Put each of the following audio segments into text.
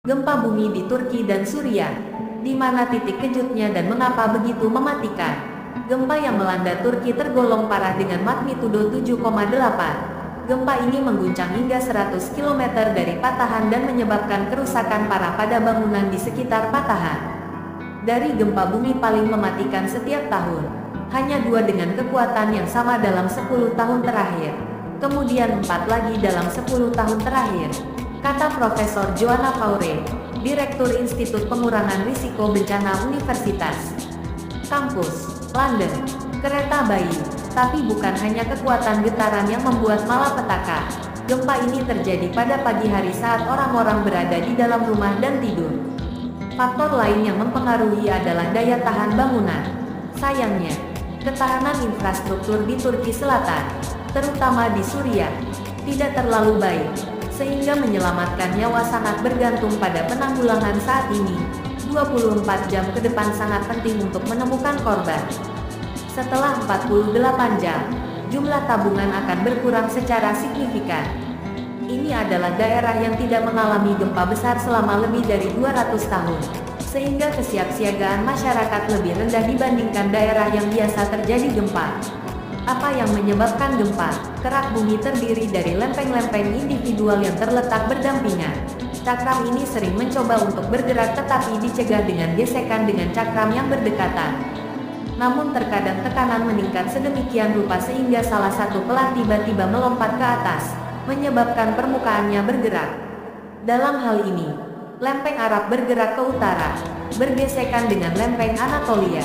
Gempa bumi di Turki dan Suriah. Di mana titik kejutnya dan mengapa begitu mematikan? Gempa yang melanda Turki tergolong parah dengan magnitudo 7,8. Gempa ini mengguncang hingga 100 km dari patahan dan menyebabkan kerusakan parah pada bangunan di sekitar patahan. Dari gempa bumi paling mematikan setiap tahun, hanya 2 dengan kekuatan yang sama dalam 10 tahun terakhir. Kemudian 4 lagi dalam 10 tahun terakhir, kata Profesor Joanna Faure, Direktur Institut Pengurangan Risiko Bencana Universitas Kampus London. Kereta bayi, tapi bukan hanya kekuatan getaran yang membuat malapetaka. Gempa ini terjadi pada pagi hari saat orang-orang berada di dalam rumah dan tidur. Faktor lain yang mempengaruhi adalah daya tahan bangunan. Sayangnya, ketahanan infrastruktur di Turki Selatan, terutama di Suriah, tidak terlalu baik, sehingga menyelamatkan nyawa sangat bergantung pada penanggulangan saat ini. 24 jam ke depan sangat penting untuk menemukan korban. Setelah 48 jam, jumlah tabungan akan berkurang secara signifikan. Ini adalah daerah yang tidak mengalami gempa besar selama lebih dari 200 tahun, sehingga kesiapsiagaan masyarakat lebih rendah dibandingkan daerah yang biasa terjadi gempa. Apa yang menyebabkan gempa? Kerak bumi terdiri dari lempeng-lempeng individual yang terletak berdampingan. Cakram ini sering mencoba untuk bergerak tetapi dicegah dengan gesekan dengan cakram yang berdekatan. Namun terkadang tekanan meningkat sedemikian rupa sehingga salah satu pelan tiba-tiba melompat ke atas, menyebabkan permukaannya bergerak. Dalam hal ini, lempeng Arab bergerak ke utara, bergesekan dengan lempeng Anatolia.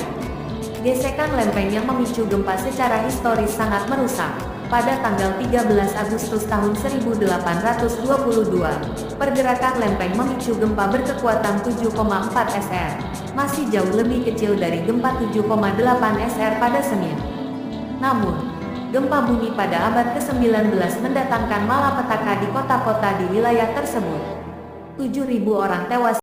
Gesekan lempeng yang memicu gempa secara historis sangat merusak. Pada tanggal 13 Agustus tahun 1822, pergerakan lempeng memicu gempa berkekuatan 7,4 SR, masih jauh lebih kecil dari gempa 7,8 SR pada Senin. Namun, gempa bumi pada abad ke-19 mendatangkan malapetaka di kota-kota di wilayah tersebut. 7.000 orang tewas.